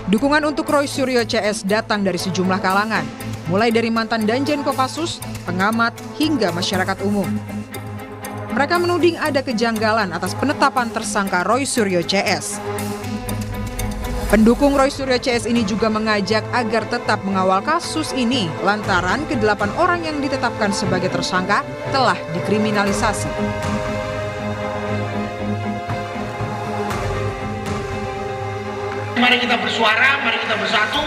Dukungan untuk Roy Suryo CS datang dari sejumlah kalangan, mulai dari mantan Danjen Kopassus, pengamat, hingga masyarakat umum. Mereka menuding ada kejanggalan atas penetapan tersangka Roy Suryo CS. Pendukung Roy Suryo CS ini juga mengajak agar tetap mengawal kasus ini lantaran ke-8 orang yang ditetapkan sebagai tersangka telah dikriminalisasi. Mari kita bersuara, mari kita bersatu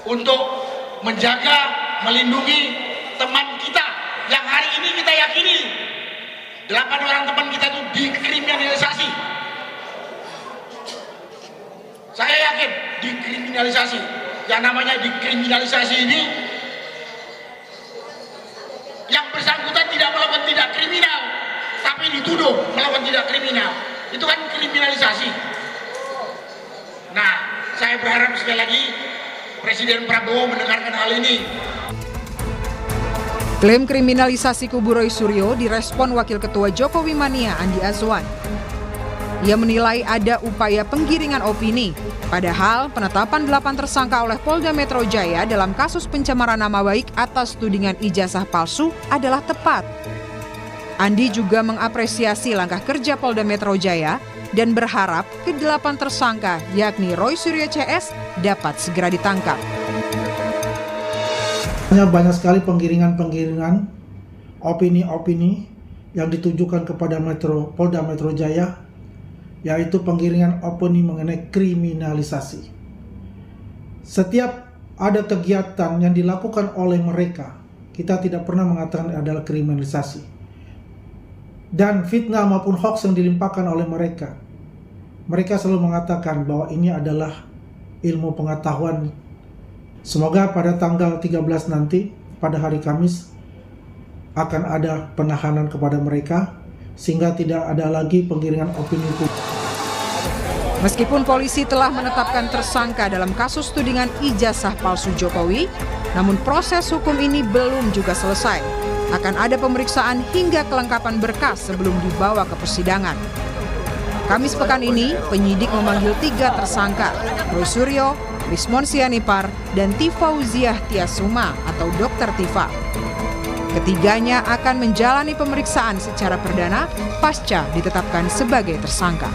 untuk menjaga, melindungi teman kita yang hari ini kita yakini 8 orang teman kita itu dikriminalisasi. Saya yakin dikriminalisasi. Yang namanya dikriminalisasi ini, yang bersangkutan tidak melakukan tindak kriminal, tapi dituduh melakukan tindak kriminal. Itu kan kriminalisasi. Nah, saya berharap sekali lagi Presiden Prabowo mendengarkan hal ini. Klaim kriminalisasi kubu Roy Suryo direspon Wakil Ketua Jokowi Mania Andi Azwan. Ia menilai ada upaya penggiringan opini, padahal penetapan 8 tersangka oleh Polda Metro Jaya dalam kasus pencemaran nama baik atas tudingan ijazah palsu adalah tepat. Andi juga mengapresiasi langkah kerja Polda Metro Jaya dan berharap ke-8 tersangka yakni Roy Suryo CS dapat segera ditangkap. Banyak sekali penggiringan opini-opini yang ditujukan kepada Polda Metro Jaya, yaitu penggiringan opini mengenai kriminalisasi. Setiap ada kegiatan yang dilakukan oleh mereka, kita tidak pernah mengatakan adalah kriminalisasi. Dan fitnah maupun hoax yang dilimpahkan oleh mereka, mereka selalu mengatakan bahwa ini adalah ilmu pengetahuan. Semoga pada tanggal 13 nanti, pada hari Kamis, akan ada penahanan kepada mereka, sehingga tidak ada lagi penggiringan opini publik. Meskipun polisi telah menetapkan tersangka dalam kasus tudingan ijazah palsu Jokowi, namun proses hukum ini belum juga selesai. Akan ada pemeriksaan hingga kelengkapan berkas sebelum dibawa ke persidangan. Kamis pekan ini, penyidik memanggil 3 tersangka, Roy Suryo, Rismon Sianipar, dan Tifauziah Tiasuma atau Dr. Tifa. Ketiganya akan menjalani pemeriksaan secara perdana pasca ditetapkan sebagai tersangka.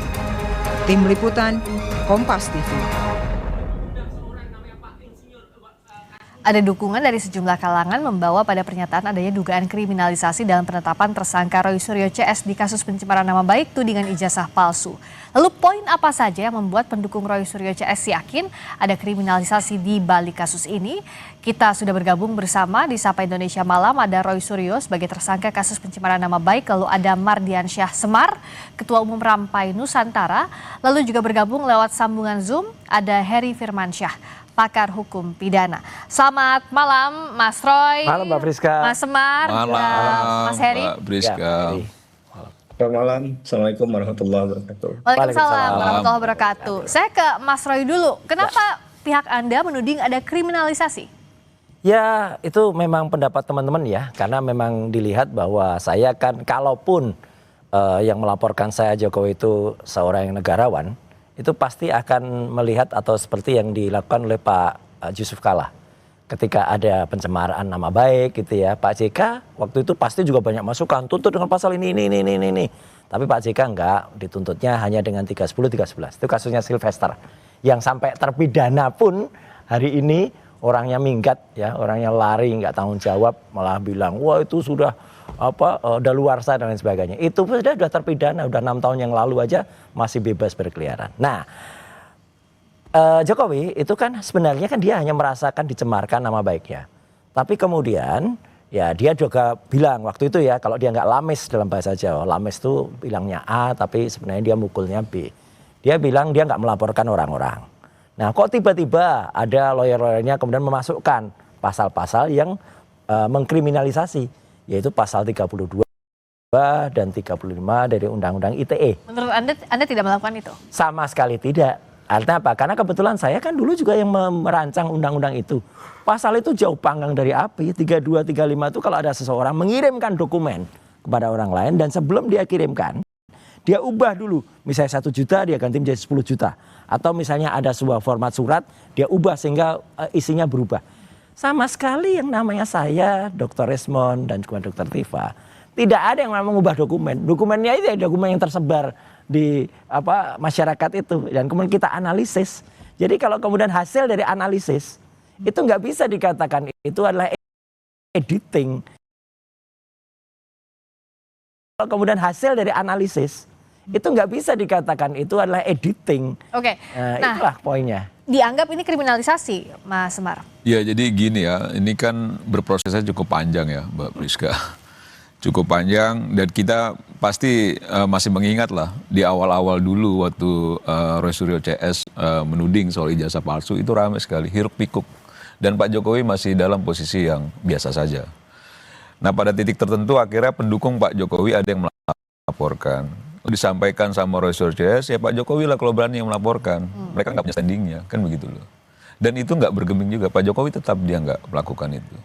Tim Liputan, Kompas TV. Ada dukungan dari sejumlah kalangan membawa pada pernyataan adanya dugaan kriminalisasi dalam penetapan tersangka Roy Suryo CS di kasus pencemaran nama baik tudingan ijazah palsu. Lalu poin apa saja yang membuat pendukung Roy Suryo CS yakin ada kriminalisasi di balik kasus ini? Kita sudah bergabung bersama di Sapa Indonesia Malam, ada Roy Suryo sebagai tersangka kasus pencemaran nama baik, lalu ada Mardiansyah Semar, Ketua Umum Rampai Nusantara, lalu juga bergabung lewat sambungan Zoom ada Heri Firmansyah, pakar hukum pidana. Selamat malam Mas Roy. Malam Mbak Friska. Mas Semar. Malam Mas Heri. Mbak Friska. Selamat malam. Assalamualaikum warahmatullahi wabarakatuh. Waalaikumsalam warahmatullahi wabarakatuh. Saya ke Mas Roy dulu. Kenapa pihak Anda menuding ada kriminalisasi? Ya, itu memang pendapat teman-teman ya. Karena memang dilihat bahwa saya kan kalaupun yang melaporkan saya Jokowi itu seorang yang negarawan, itu pasti akan melihat atau seperti yang dilakukan oleh Pak Yusuf Kalla. Ketika ada pencemaran nama baik gitu ya, Pak JK waktu itu pasti juga banyak masukan, tuntut dengan pasal ini. Tapi Pak JK enggak, dituntutnya hanya dengan 310, 311. Itu kasusnya Sylvester. Yang sampai terpidana pun hari ini orangnya minggat ya, orangnya lari, enggak tanggung jawab, malah bilang, wah itu sudah daluarsa dan lain sebagainya. Itu sudah terpidana, udah 6 tahun yang lalu aja masih bebas berkeliaran. Nah, Jokowi itu kan sebenarnya kan dia hanya merasakan dicemarkan nama baiknya. Tapi kemudian ya dia juga bilang waktu itu ya, kalau dia nggak lames dalam bahasa Jawa, lames itu bilangnya A tapi sebenarnya dia mukulnya B. Dia bilang dia nggak melaporkan orang-orang. Nah kok tiba-tiba ada lawyer-lawyernya kemudian memasukkan pasal-pasal yang mengkriminalisasi, yaitu pasal 32 dan 35 dari Undang-Undang ITE. Menurut Anda tidak melakukan itu? Sama sekali tidak. Artinya apa? Karena kebetulan saya kan dulu juga yang merancang undang-undang itu. Pasal itu jauh panggang dari api. 32, 35 itu kalau ada seseorang mengirimkan dokumen kepada orang lain dan sebelum dia kirimkan, dia ubah dulu. Misalnya 1 juta dia ganti menjadi 10 juta. Atau misalnya ada sebuah format surat, dia ubah sehingga isinya berubah. Sama sekali yang namanya saya, Dr. Resmond, dan juga Dr. Tifa, tidak ada yang mengubah dokumen. Dokumennya itu ya dokumen yang tersebar di masyarakat itu. Dan kemudian kita analisis. Jadi kalau kemudian hasil dari analisis, itu nggak bisa dikatakan itu adalah editing. Kalau kemudian hasil dari analisis, itu nggak bisa dikatakan itu adalah editing. Oke. Nah, itulah poinnya. Dianggap ini kriminalisasi, Mas Semar. Ya, jadi gini ya, ini kan berprosesnya cukup panjang ya, Mbak Priska. Cukup panjang, dan kita pasti masih mengingat lah di awal-awal dulu waktu Roy Suryo CS menuding soal ijazah palsu, itu ramai sekali, hiruk pikuk. Dan Pak Jokowi masih dalam posisi yang biasa saja. Nah, pada titik tertentu akhirnya pendukung Pak Jokowi ada yang melaporkan. Disampaikan sama Roy Suryo CS, ya Pak Jokowi lah kalau berani yang melaporkan. Mereka nggak punya standingnya, kan begitu loh. Dan itu nggak bergeming juga, Pak Jokowi tetap dia nggak melakukan itu.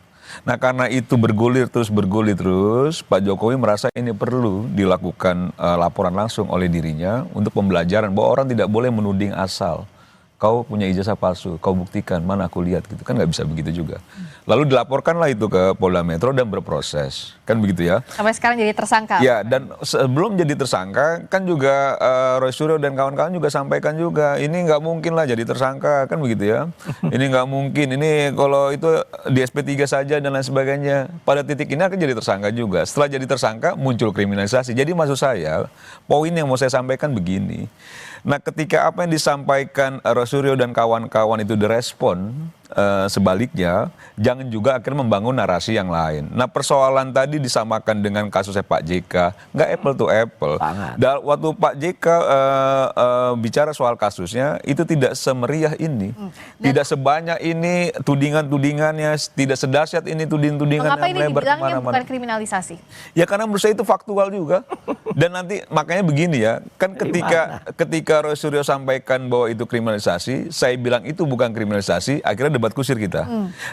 Nah, karena itu bergulir terus, Pak Jokowi merasa ini perlu dilakukan laporan langsung oleh dirinya untuk pembelajaran bahwa orang tidak boleh menuding asal. Kau punya ijazah palsu, kau buktikan, mana aku lihat gitu. Kan nggak bisa begitu juga. Lalu dilaporkanlah itu ke Polda Metro dan berproses. Kan begitu ya. Sampai sekarang jadi tersangka. Ya, dan sebelum jadi tersangka, kan juga Roy Suryo dan kawan-kawan juga sampaikan juga, ini nggak mungkin lah jadi tersangka, kan begitu ya. Ini nggak mungkin, ini kalau itu di SP3 saja dan lain sebagainya. Pada titik ini akan jadi tersangka juga. Setelah jadi tersangka, muncul kriminalisasi. Jadi maksud saya, poin yang mau saya sampaikan begini. Nah, ketika apa yang disampaikan Roy Suryo dan kawan-kawan itu direspon, sebaliknya, jangan juga akhirnya membangun narasi yang lain. Nah, persoalan tadi disamakan dengan kasusnya Pak JK, nggak apple to apple. Dan waktu Pak JK bicara soal kasusnya, itu tidak semeriah ini. Tidak sebanyak ini tudingan-tudingannya, tidak sedahsyat ini tudingan-tudingan Mengapa yang ini melebar dibilangnya kemana-mana. bukan kriminalisasi? Ya karena menurut saya itu faktual juga. Dan nanti makanya begini ya, kan ketika Roy Suryo sampaikan bahwa itu kriminalisasi, saya bilang itu bukan kriminalisasi, akhirnya debat kusir kita.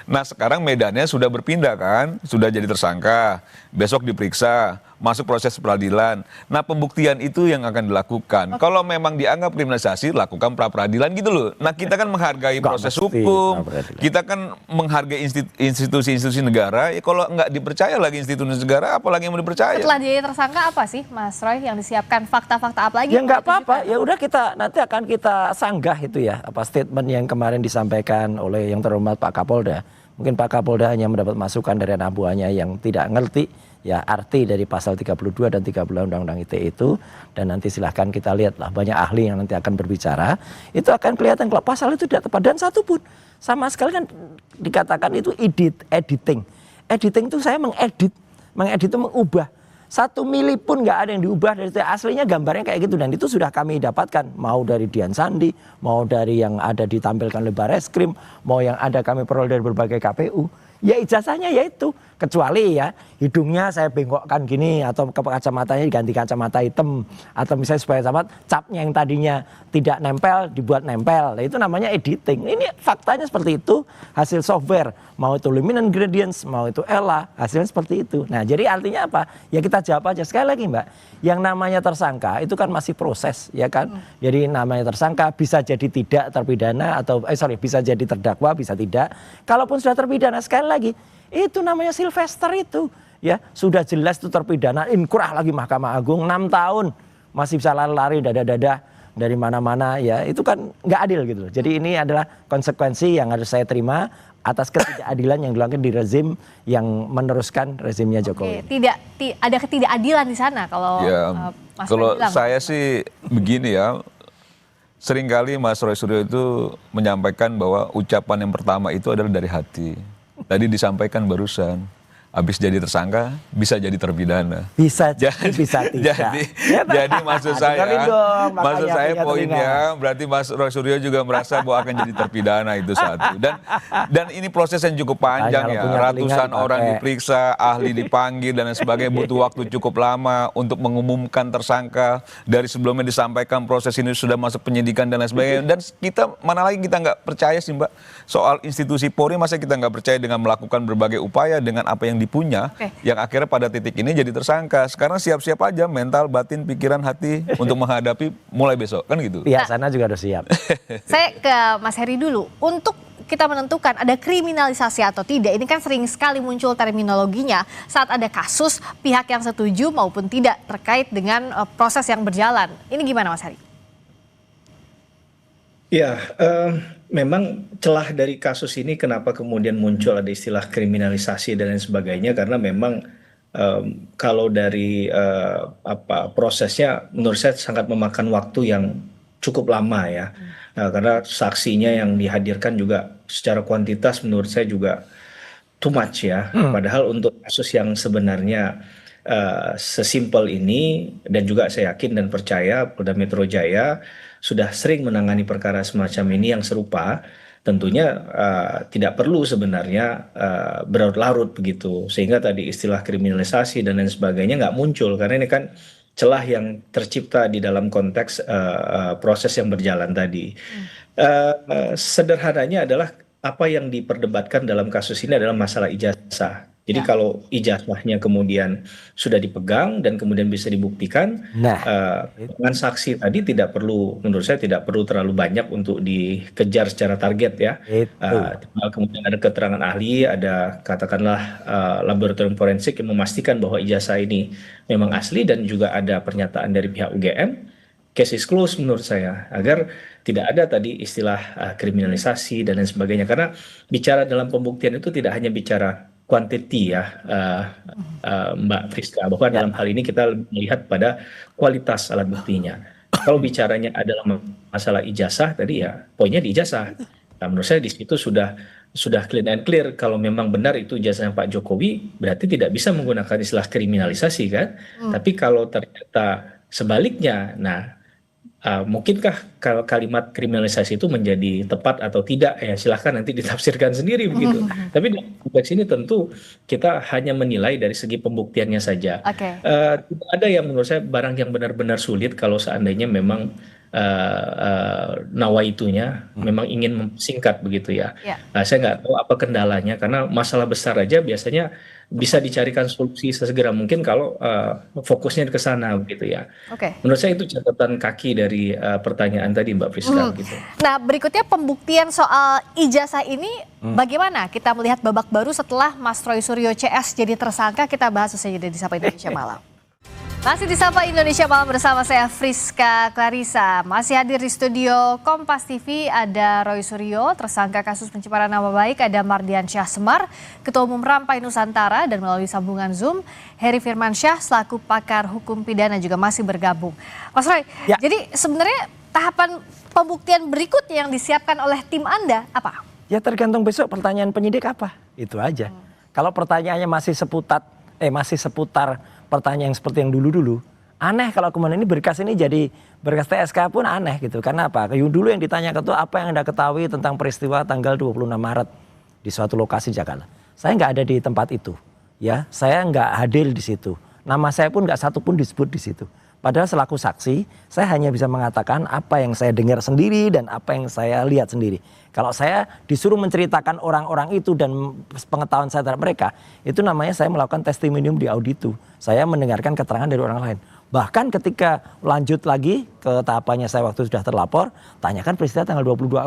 Nah, sekarang medannya sudah berpindah kan, sudah jadi tersangka, besok diperiksa, masuk proses peradilan. Nah, pembuktian itu yang akan dilakukan. Kalau memang dianggap kriminalisasi, lakukan pra-peradilan gitu loh. Nah, kita kan menghargai proses hukum, kita kan menghargai institusi-institusi negara. Ya, kalau nggak dipercaya lagi institusi negara, apalagi yang mau dipercaya? Setelah jadi tersangka apa sih, Mas Roy, yang disiapkan fakta-fakta apa lagi? Ya nggak apa-apa, ya udah nanti akan kita sanggah itu ya, apa statement yang kemarin disampaikan oleh yang terhormat Pak Kapolda. Mungkin Pak Kapolda hanya mendapat masukan dari anak buahnya yang tidak ngerti ya arti dari pasal 32 dan 30 Undang-Undang ITE itu, dan nanti silahkan kita lihatlah banyak ahli yang nanti akan berbicara, itu akan kelihatan kalau pasal itu tidak tepat. Dan satu pun sama sekali kan dikatakan itu editing itu saya mengedit itu mengubah. 1 mili pun nggak ada yang diubah dari itu. Aslinya gambarnya kayak gitu, dan itu sudah kami dapatkan, mau dari Dian Sandi, mau dari yang ada ditampilkan oleh Bareskrim, mau yang ada kami peroleh dari berbagai KPU. Ya ijazahnya yaitu, kecuali ya hidungnya saya bengkokkan gini, atau kacamatanya diganti kacamata hitam, atau misalnya supaya sama capnya yang tadinya tidak nempel dibuat nempel. Nah, itu namanya editing. Ini faktanya seperti itu, hasil software, mau itu luminant gradients, mau itu ELA, hasilnya seperti itu. Nah, jadi artinya apa? Ya kita jawab aja sekali lagi, Mbak. Yang namanya tersangka itu kan masih proses, ya kan? Jadi namanya tersangka bisa jadi tidak terpidana atau bisa jadi terdakwa, bisa tidak. Kalaupun sudah terpidana, sekali lagi itu namanya Sylvester itu, ya sudah jelas itu terpidana, inkrah lagi Mahkamah Agung 6 tahun masih bisa lari-lari dadah-dadah dari mana-mana, ya itu kan nggak adil gitu. Jadi ini adalah konsekuensi yang harus saya terima atas ketidakadilan yang dilakukan di rezim yang meneruskan rezimnya Jokowi. Ada ketidakadilan di sana kalau Ya, Mas kalau Roy bilang. saya sih begini ya, seringkali Mas Roy Suryo itu menyampaikan bahwa ucapan yang pertama itu adalah dari hati. Tadi disampaikan barusan, habis jadi tersangka bisa jadi terpidana. Bisa bisa tidak. Jadi maksud saya poinnya berarti Mas Roy Suryo juga merasa bahwa akan jadi terpidana itu satu. Dan ini proses yang cukup panjang ya. Ratusan orang diperiksa, ahli dipanggil dan lain sebagainya, butuh waktu cukup lama untuk mengumumkan tersangka. Dari sebelumnya disampaikan proses ini sudah masuk penyidikan dan lain sebagainya. Dan kita mana lagi kita nggak percaya sih Mbak soal institusi Polri, masa kita nggak percaya dengan melakukan berbagai upaya dengan apa yang dipunya, yang akhirnya pada titik ini jadi tersangka. Sekarang siap-siap aja mental, batin, pikiran, hati untuk menghadapi mulai besok, kan gitu. Pihak sana juga udah siap. Saya ke Mas Heri dulu. Untuk kita menentukan ada kriminalisasi atau tidak, ini kan sering sekali muncul terminologinya saat ada kasus pihak yang setuju maupun tidak terkait dengan proses yang berjalan. Ini gimana Mas Heri? Ya, memang celah dari kasus ini kenapa kemudian muncul ada istilah kriminalisasi dan lain sebagainya, karena memang kalau dari prosesnya menurut saya sangat memakan waktu yang cukup lama ya. Karena saksinya yang dihadirkan juga secara kuantitas menurut saya juga too much ya. Padahal untuk kasus yang sebenarnya sesimpel ini, dan juga saya yakin dan percaya Polda Metro Jaya sudah sering menangani perkara semacam ini yang serupa, tentunya tidak perlu sebenarnya berlarut-larut begitu, sehingga tadi istilah kriminalisasi dan lain sebagainya nggak muncul, karena ini kan celah yang tercipta di dalam konteks proses yang berjalan tadi. Sederhananya adalah apa yang diperdebatkan dalam kasus ini adalah masalah ijazah. Jadi kalau ijazahnya kemudian sudah dipegang dan kemudian bisa dibuktikan, dengan saksi tadi tidak perlu, menurut saya tidak perlu terlalu banyak untuk dikejar secara target ya. Kemudian ada keterangan ahli, ada katakanlah laboratorium forensik yang memastikan bahwa ijazah ini memang asli, dan juga ada pernyataan dari pihak UGM. Case is closed menurut saya, agar tidak ada tadi istilah kriminalisasi dan lain sebagainya. Karena bicara dalam pembuktian itu tidak hanya bicara quantity ya, Mbak Friska, bahwa dalam hal ini kita melihat pada kualitas alat buktinya. Kalau bicaranya adalah masalah ijazah tadi ya, poinnya di ijazah. Nah, menurut saya di situ sudah clean and clear. Kalau memang benar itu ijazahnya Pak Jokowi, berarti tidak bisa menggunakan istilah kriminalisasi kan. Tapi kalau ternyata sebaliknya, nah mungkinkah kalimat kriminalisasi itu menjadi tepat atau tidak, ya silahkan nanti ditafsirkan sendiri begitu. Tapi dalam konteks ini tentu kita hanya menilai dari segi pembuktiannya saja. Tidak ada yang menurut saya barang yang benar-benar sulit kalau seandainya memang nawaitunya memang ingin memsingkat begitu ya. Saya nggak tahu apa kendalanya, karena masalah besar aja biasanya bisa dicarikan solusi sesegera mungkin kalau fokusnya ke sana begitu ya. Menurut saya itu catatan kaki dari pertanyaan tadi Mbak Friska gitu. Nah, berikutnya pembuktian soal ijazah ini bagaimana kita melihat babak baru setelah Mas Roy Suryo CS jadi tersangka? Kita bahas usai jeda di Sapa Indonesia Malam. Masih di Sapa Indonesia Malam bersama saya Friska Clarissa. Masih hadir di studio Kompas TV ada Roy Suryo, tersangka kasus pencemaran nama baik, ada Mardian Syah Semar, Ketua Umum Rampai Nusantara, dan melalui sambungan Zoom, Heri Firmansyah selaku pakar hukum pidana juga masih bergabung. Mas Roy, jadi sebenarnya tahapan pembuktian berikutnya yang disiapkan oleh tim Anda apa? Ya tergantung besok pertanyaan penyidik apa, itu aja. Kalau pertanyaannya masih seputar pertanyaan yang seperti yang dulu-dulu, aneh kalau kemudian ini berkas ini jadi berkas TSK pun aneh gitu. Karena apa? Dulu yang ditanyakan itu apa yang Anda ketahui tentang peristiwa tanggal 26 Maret di suatu lokasi Jakarta. Saya nggak ada di tempat itu, ya. Saya nggak hadir di situ. Nama saya pun nggak satu pun disebut di situ. Padahal selaku saksi, saya hanya bisa mengatakan apa yang saya dengar sendiri dan apa yang saya lihat sendiri. Kalau saya disuruh menceritakan orang-orang itu dan pengetahuan saya terhadap mereka, itu namanya saya melakukan testimonium di auditu. Saya mendengarkan keterangan dari orang lain. Bahkan ketika lanjut lagi ke tahapannya saya waktu sudah terlapor, tanyakan peristiwa tanggal 22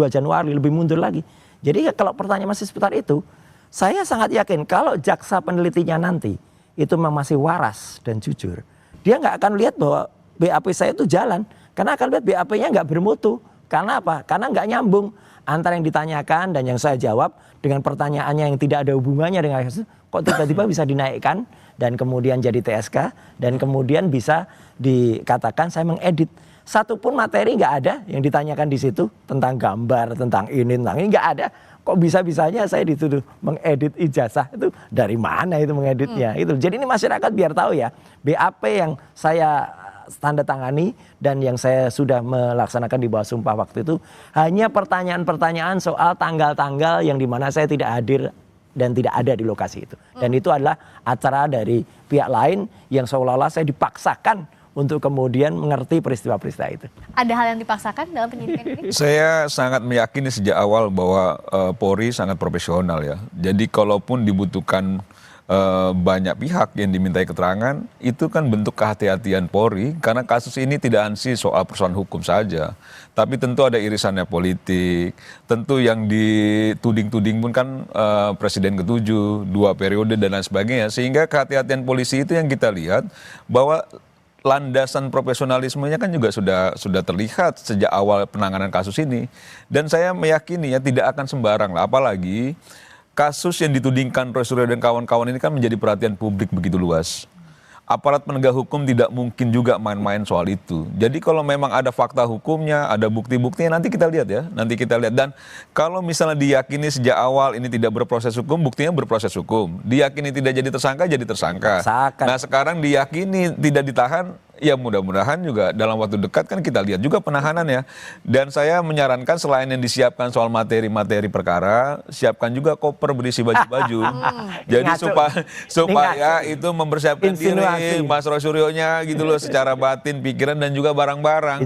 Januari, lebih mundur lagi. Jadi kalau pertanyaan masih seputar itu, saya sangat yakin kalau jaksa penelitinya nanti itu memang masih waras dan jujur, dia nggak akan lihat bahwa BAP saya itu jalan, karena akan lihat BAP-nya nggak bermutu. Karena apa? Karena nggak nyambung antara yang ditanyakan dan yang saya jawab dengan pertanyaannya yang tidak ada hubungannya dengan kasus. Kok tiba-tiba bisa dinaikkan dan kemudian jadi TSK dan kemudian bisa dikatakan saya mengedit. Satu pun materi nggak ada yang ditanyakan di situ tentang gambar, tentang ini nggak ada. Kok bisa-bisanya saya dituduh mengedit ijazah, itu dari mana itu mengeditnya? Itu. Jadi ini masyarakat biar tahu ya, BAP yang saya tanda tangani dan yang saya sudah melaksanakan di bawah sumpah waktu itu hanya pertanyaan-pertanyaan soal tanggal-tanggal yang dimana saya tidak hadir dan tidak ada di lokasi itu. Dan itu adalah acara dari pihak lain yang seolah-olah saya dipaksakan untuk kemudian mengerti peristiwa-peristiwa itu. Ada hal yang dipaksakan dalam penyidikan ini? Saya sangat meyakini sejak awal bahwa Polri sangat profesional ya. Jadi kalaupun dibutuhkan banyak pihak yang dimintai keterangan, itu kan bentuk kehati-hatian Polri, karena kasus ini tidak ansih soal persoalan hukum saja, tapi tentu ada irisannya politik, tentu yang dituding-tuding pun kan Presiden ke-7, 2 periode dan lain sebagainya, sehingga kehati-hatian polisi itu yang kita lihat bahwa landasan profesionalismenya kan juga sudah terlihat sejak awal penanganan kasus ini, dan saya meyakini ya tidak akan sembarang lah, apalagi kasus yang ditudingkan Roy Suryo dan kawan-kawan ini kan menjadi perhatian publik begitu luas. Aparat penegak hukum tidak mungkin juga main-main soal itu. Jadi kalau memang ada fakta hukumnya, ada bukti-buktinya, nanti kita lihat ya. Nanti kita lihat. Dan kalau misalnya diyakini sejak awal ini tidak berproses hukum, buktinya berproses hukum. Diyakini tidak jadi tersangka, jadi tersangka. Nah sekarang diyakini tidak ditahan, ya mudah-mudahan juga dalam waktu dekat kan kita lihat juga penahanannya. Dan saya menyarankan selain yang disiapkan soal materi-materi perkara, siapkan juga koper berisi baju-baju. Jadi supaya itu mempersiapkan diri Mas Roy Suryonya gitu loh secara batin, pikiran dan juga barang-barang.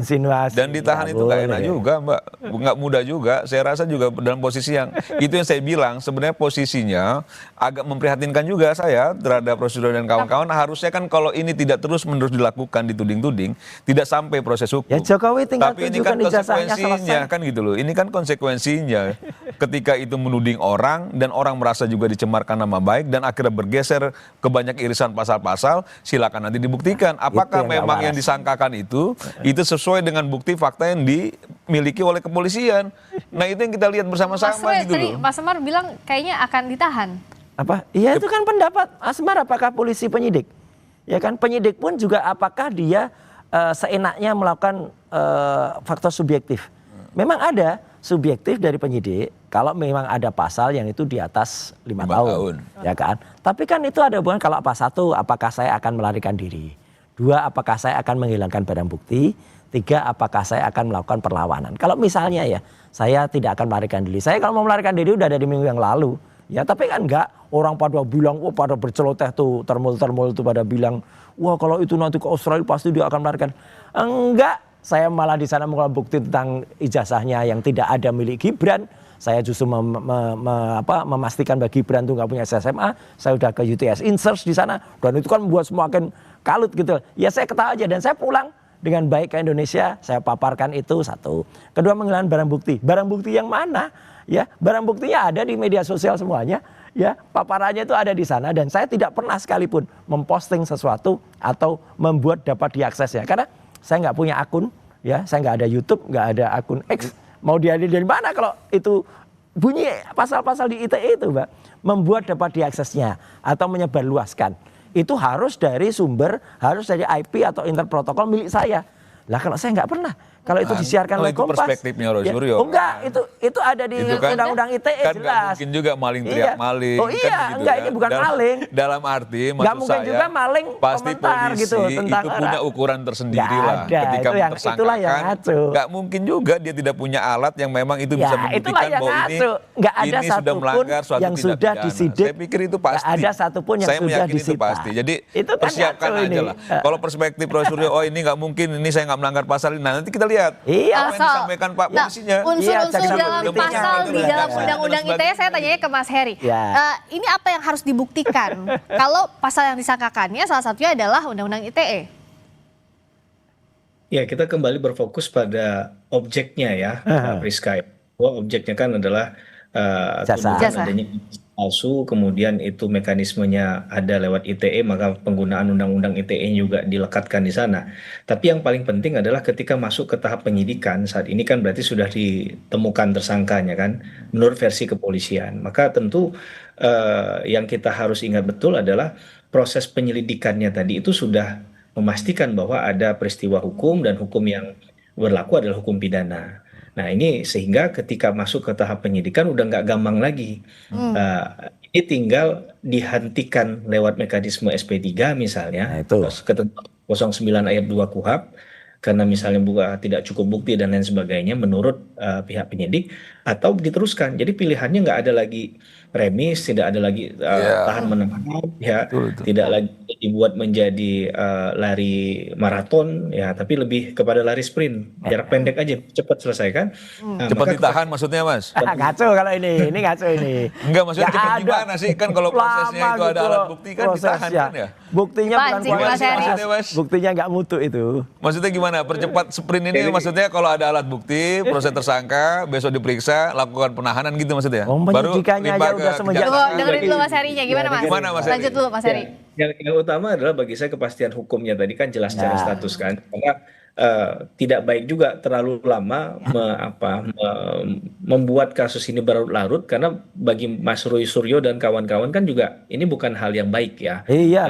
Dan ditahan itu nggak enak juga Mbak, nggak mudah juga. Saya rasa juga dalam posisi yang itu yang saya bilang sebenarnya posisinya agak memprihatinkan juga saya terhadap Roy Suryo dan kawan-kawan. Harusnya kan kalau ini tidak terus-menerus dilakukan, dituding-tuding, tidak sampai proses hukum. Ya Jokowi tinggal tapi ini kan konsekuensinya kan gitu loh. Ini kan konsekuensinya ketika itu menuding orang dan orang merasa juga dicemarkan nama baik dan akhirnya bergeser ke banyak irisan pasal-pasal, silakan nanti dibuktikan apakah memang yang disangkakan itu sesuai dengan bukti fakta yang dimiliki oleh kepolisian. Nah, itu yang kita lihat bersama-sama gitu loh. Mas Semar bilang kayaknya akan ditahan. Apa? Iya itu kan pendapat Asmar, apakah polisi penyidik? Ya kan penyidik pun juga apakah dia seenaknya melakukan faktor subjektif. Memang ada subjektif dari penyidik kalau memang ada pasal yang itu di atas 5 tahun. Ya kan? Tapi kan itu ada hubungan kalau apa, 1, apakah saya akan melarikan diri. 2, apakah saya akan menghilangkan barang bukti. 3, apakah saya akan melakukan perlawanan. Kalau misalnya ya saya tidak akan melarikan diri. Saya kalau mau melarikan diri udah dari minggu yang lalu. Ya tapi kan enggak, orang pada bilang, pada berceloteh tuh, termul-termul tuh pada bilang, wah kalau itu nanti ke Australia pasti dia akan melarikan. Enggak, saya malah di sana mengumpulkan bukti tentang ijazahnya yang tidak ada milik Gibran. Saya justru memastikan bahwa Gibran tuh nggak punya SMA. Saya udah ke UTS Insearch di sana, dan itu kan membuat semakin kalut gitu. Ya saya ketawa aja dan saya pulang dengan baik ke Indonesia. Saya paparkan itu 1. 2, menghilangkan barang bukti. Barang bukti yang mana? Ya, barang buktinya ada di media sosial semuanya. Ya, paparannya itu ada di sana dan saya tidak pernah sekalipun memposting sesuatu atau membuat dapat diaksesnya karena saya nggak punya akun, ya, saya nggak ada YouTube, nggak ada akun X. Mau diambil dari mana kalau itu bunyi pasal-pasal di ITE itu, Mbak, membuat dapat diaksesnya atau menyebarluaskan. Itu harus dari sumber, harus dari IP atau interprotokol milik saya. Lah kalau saya nggak pernah. Kalau itu disiarkan oleh Kompas. Itu perspektifnya Roy Suryo. Oh enggak, itu ada di undang-undang ITE kan jelas. Gak mungkin juga maling teriak maling. Oh iya, kan enggak ini bukan maling. Dalam arti maksud gak mungkin saya juga maling pasti polisi gitu, tentang itu punya ukuran tersendiri lah ketika mentersangkakan. Gak mungkin juga dia tidak punya alat yang memang itu bisa membuktikan bahwa ini sudah melanggar suatu yang tindak sudah pidana. disidik. Saya pikir itu pasti. Ada satupun yang sudah disita. Itu pasti. Jadi persiapkan aja lah. Kalau perspektif Roy Suryo, oh ini nggak mungkin, ini saya nggak melanggar pasal ini. Nah nanti kita lihat. Apa yang disampaikan Pak polisinya. Unsur-unsur dalam pasal di dalam undang-undang ITE saya tanyanya ke Mas Heri. Ini apa yang harus dibuktikan? Kalau pasal yang disangkakannya salah satunya adalah undang-undang ITE. Ya, kita kembali berfokus pada objeknya ya, Priska. Bahwa objeknya kan adalah adanya palsu, kemudian itu mekanismenya ada lewat ITE, maka penggunaan undang-undang ITE juga dilekatkan di sana. Tapi yang paling penting adalah ketika masuk ke tahap penyidikan, saat ini kan berarti sudah ditemukan tersangkanya kan, menurut versi kepolisian. Maka tentu yang kita harus ingat betul adalah proses penyelidikannya tadi itu sudah memastikan bahwa ada peristiwa hukum dan hukum yang berlaku adalah hukum pidana. Nah ini sehingga ketika masuk ke tahap penyidikan udah nggak gampang lagi. Ini tinggal dihentikan lewat mekanisme SP3 misalnya, ketentuan 09 ayat 2 KUHP, karena misalnya tidak cukup bukti dan lain sebagainya menurut pihak penyidik, atau diteruskan. Jadi pilihannya nggak ada lagi remis, tidak ada lagi tahan menang, ya, tidak lagi dibuat menjadi lari maraton, ya, tapi lebih kepada lari sprint, jarak pendek aja, cepat selesaikan. Nah, Cepat ditahan maksudnya Mas? Ngaco kalau ini ngaco ini. Enggak, maksudnya Nggak cepat ada. gimana sih? Kan kalau prosesnya Lama itu ada gitu alat bukti kan ditahan prosesnya. kan ya? Buktinya bukan Pancing, kualitas, Mas Heri. Maksudnya, Mas? buktinya nggak mutu itu. Maksudnya gimana? Percepat sprint ini maksudnya kalau ada alat bukti, proses tersangka, besok diperiksa, lakukan penahanan gitu maksudnya? Oh, penyidikannya limpah aja udah ke semenjak- Tunggu, kejaksaan. dengerin dulu Mas Herinya, gimana Mas? Gimana, Mas Heri? Lanjut dulu Mas Heri. Yang utama adalah bagi saya kepastian hukumnya tadi kan jelas secara status kan, karena tidak baik juga terlalu lama membuat kasus ini berlarut, karena bagi Mas Roy Suryo dan kawan-kawan kan juga ini bukan hal yang baik ya. Iya.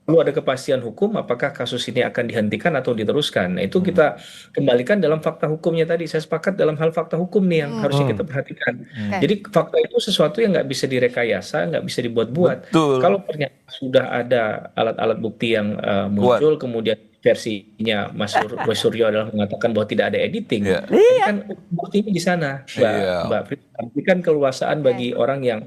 Perlu ada kepastian hukum apakah kasus ini akan dihentikan atau diteruskan. Nah, itu kita kembalikan dalam fakta hukumnya tadi. Saya sepakat dalam hal fakta hukum nih yang harusnya kita perhatikan. Jadi fakta itu sesuatu yang nggak bisa direkayasa, nggak bisa dibuat-buat. Betul. Kalau ternyata sudah ada alat-alat bukti yang muncul, kemudian versinya Mas Roy Suryo adalah mengatakan bahwa tidak ada editing, Iya. ini kan buktinya di sana, Iya. Mbak Frit. Berikan keluasaan bagi orang yang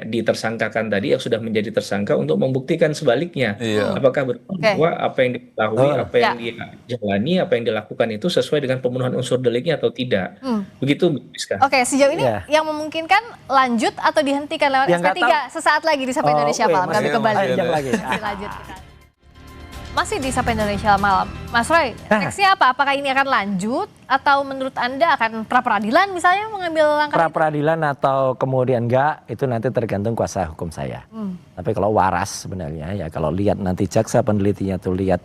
ditersangkakan tadi, yang sudah menjadi tersangka, untuk membuktikan sebaliknya. Iya. Apakah betul bahwa apa yang diketahui, apa yang dijalani, apa yang dilakukan itu sesuai dengan pemenuhan unsur deliknya atau tidak. Begitu, Mbak Rizka. Oke, sejauh ini yang memungkinkan lanjut atau dihentikan lewat Yang SP3 nggak sesaat lagi di Sapa Indonesia Malam. Kami kembali. Panjang lagi. Lanjut kita. Masih di Sapa Indonesia Malam. Mas Roy, nextnya apa? Apakah ini akan lanjut atau menurut Anda akan pra-peradilan misalnya mengambil langkah itu? Pra-peradilan atau kemudian enggak, itu nanti tergantung kuasa hukum saya. Tapi kalau waras sebenarnya, ya kalau lihat nanti jaksa penelitinya tuh lihat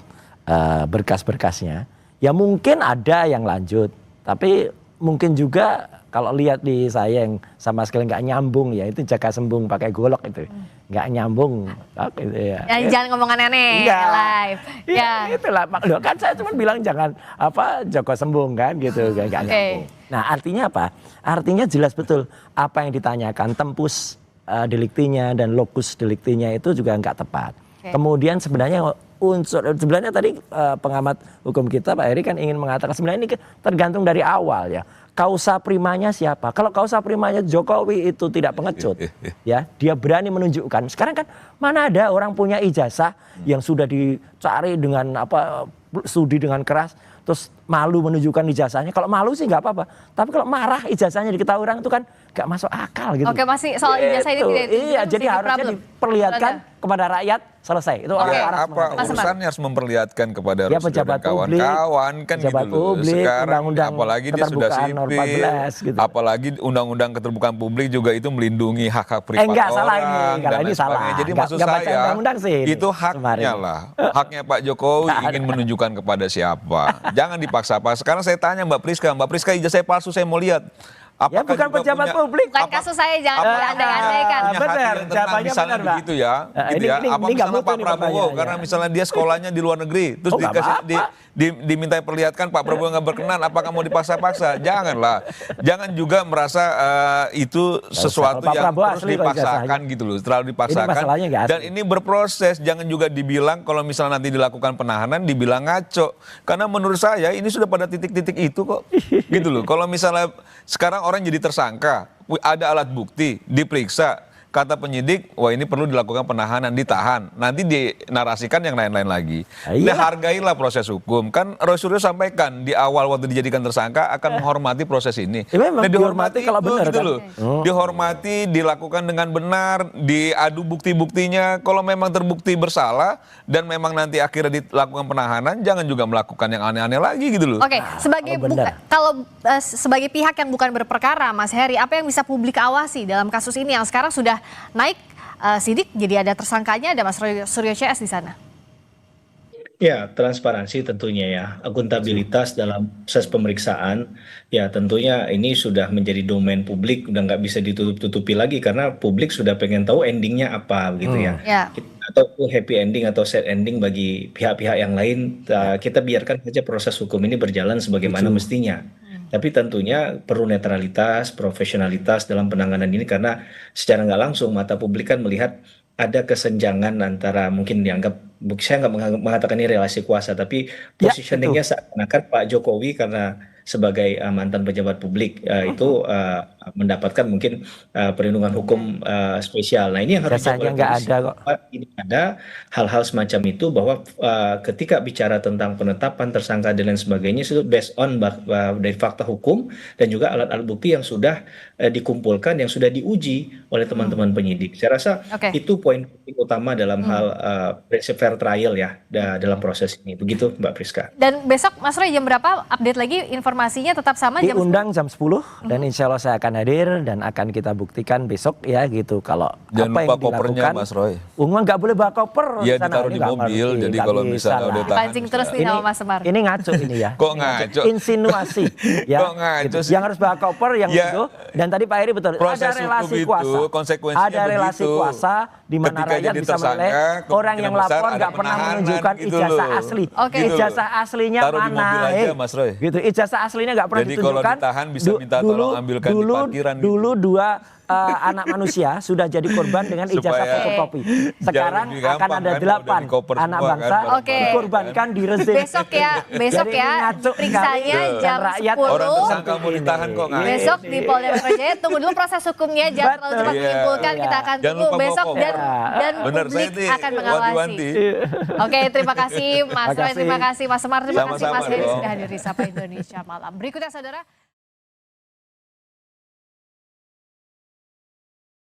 berkas-berkasnya, ya mungkin ada yang lanjut. Tapi mungkin juga kalau lihat di saya yang sama sekali nggak nyambung, ya itu jaga sembung pakai golok itu. Nggak nyambung. Gitu ya. Jangan ngomong aneh-aneh live. Ya, itulah. Loh, kan saya cuma bilang jangan Joko sembung kan gitu, nggak nyambung. Nah, artinya apa? Artinya jelas betul apa yang ditanyakan tempus deliktinya dan lokus deliktinya itu juga nggak tepat. Kemudian sebenarnya tadi pengamat hukum kita Pak Heri kan ingin mengatakan sebenarnya ini tergantung dari awal ya. Kausa primanya siapa? Kalau kausa primanya Jokowi itu tidak pengecut, ya dia berani menunjukkan. Sekarang kan mana ada orang punya ijazah yang sudah dicari dengan studi dengan keras, terus malu menunjukkan ijazahnya. Kalau malu sih nggak apa-apa. Tapi kalau marah ijazahnya diketahui orang itu kan nggak masuk akal gitu. Oke, masih soal ijazah ini tidak. Iya, jadi harusnya diperlihatkan kepada rakyat, selesai. Itu apa urusannya harus memperlihatkan kepada pejabat publik, kawan-kawan kan pejabat gitu loh. publik, Sekarang undang-undang apalagi dia sudah keterbukaan sipil, nomor 14 gitu. apalagi undang-undang keterbukaan publik juga itu melindungi hak-hak privat enggak, orang. salah ini. Kalau ini salah. Jadi Enggak, maksud enggak baca saya undang-undang sih ini, itu haknya kemarin. lah. Haknya Pak Jokowi ingin menunjukkan kepada siapa. Jangan dipaksa-paksa. Sekarang saya tanya Mbak Priska ijazah palsu saya mau lihat. Ya bukan pejabat publik. Bukan kasus saya, jangan diandai-andaikan. Benar, jawabannya misalnya benar, Mbak. begitu ya, gitu ya. Apa ini nggak misalnya mutu Pak nih Prabowo pertanyaannya. karena misalnya dia sekolahnya di luar negeri, terus nggak diminta perlihatkan Pak Prabowo nggak berkenan, apakah mau dipaksa-paksa? Janganlah, jangan juga merasa itu sesuatu Pak yang Prabowo terus asli kok dipaksakan ijazahnya. gitu loh, terlalu dipaksakan. masalahnya nggak asli. Dan ini berproses, jangan juga dibilang kalau misalnya nanti dilakukan penahanan dibilang ngaco, karena menurut saya ini sudah pada titik-titik itu kok, gitu loh. Kalau misalnya sekarang orang jadi tersangka, ada alat bukti, diperiksa, kata penyidik, wah ini perlu dilakukan penahanan, ditahan. Nanti dinarasikan yang lain-lain lagi. Nah, hargailah proses hukum. Kan Roy Suryo sampaikan di awal waktu dijadikan tersangka akan menghormati proses ini. Memang Nah, dihormati kalau benar gitu kan. loh. Dihormati, dilakukan dengan benar, diadu bukti-buktinya. Kalau memang terbukti bersalah dan memang nanti akhirnya dilakukan penahanan, jangan juga melakukan yang aneh-aneh lagi gitu loh. Oke, sebagai sebagai pihak yang bukan berperkara, Mas Heri, apa yang bisa publik awasi dalam kasus ini yang sekarang sudah naik sidik, jadi ada tersangkanya, ada Mas Roy Suryo CS di sana? Ya, transparansi tentunya ya, akuntabilitas dalam proses pemeriksaan, ya tentunya ini sudah menjadi domain publik, udah nggak bisa ditutup-tutupi lagi karena publik sudah pengen tahu endingnya apa begitu ya. Atau happy ending atau sad ending bagi pihak-pihak yang lain, kita biarkan saja proses hukum ini berjalan sebagaimana mestinya. Tapi tentunya perlu netralitas, profesionalitas dalam penanganan ini karena secara nggak langsung mata publik kan melihat ada kesenjangan antara mungkin dianggap, saya nggak mengatakan ini relasi kuasa, tapi positioningnya seakan-akan Pak Jokowi karena sebagai mantan pejabat publik itu mendapatkan mungkin perlindungan hukum spesial. Nah ini yang harus Biasanya nggak ada kok. Ini ada hal-hal semacam itu bahwa ketika bicara tentang penetapan tersangka dan lain sebagainya itu based on dari fakta hukum dan juga alat-alat bukti yang sudah dikumpulkan, yang sudah diuji oleh teman-teman penyidik. Saya rasa itu poin utama dalam hal prinsip fair trial ya dalam proses ini. Begitu Mbak Priska. Dan besok Mas Roy jam berapa update lagi informasinya tetap sama jam 10? Diundang jam 10 dan insya Allah saya akan hadir dan akan kita buktikan besok ya gitu. Kalau jangan apa lupa yang kopernya dilakukan, Mas Roy. Nggak boleh bawa koper. Iya ditaruh di mobil, jadi kalau misalnya udah tahan. Pancing terus nih sama Mas Semar. Ini ngaco ini ya. Kok ngaco? Insinuasi. Ya, kok ngaco gitu. sih? Yang harus bawa koper yang itu. Dan tadi Pak Heri betul. Proses ada relasi hukum kuasa. itu, konsekuensinya ada relasi begitu. kuasa di mana Ketika rakyat jadi bisa menilai tersangka, orang yang kemungkinan besar lapor ada nggak pernah penahanan menunjukkan gitu ijazah loh. asli. Gitu Ijazah loh. aslinya Taruh di mana? mobil aja, Mas Roy. Gitu. Ijazah aslinya nggak pernah Jadi ditunjukkan. kalau ditahan bisa minta tolong ambilkan di parkiran gitu. Dulu dua anak manusia sudah jadi korban dengan ijazah Supaya fotokopi. Sekarang lebih akan gampang ada kan, 8 udah di koper anak semua bangsa kan, dikorbankan di rezim. Besok ya Jadi ngaco periksanya sekali. jam Rakyat 10. Orang tersangka mau ditahan kok ngaco. Besok di Polda Metro Jaya, tunggu dulu proses hukumnya, jangan terlalu cepat Iya. menyimpulkan, kita akan Jangan tunggu lupa besok bawa dan koper. Bener, publik saya akan mengawasi. wanti-wanti. Oke, terima kasih Mas Roy, terima kasih Mas Semar, terima kasih Sama-sama Mas Heri dong. sudah hadir di Sapa Indonesia Malam. Berikutnya saudara.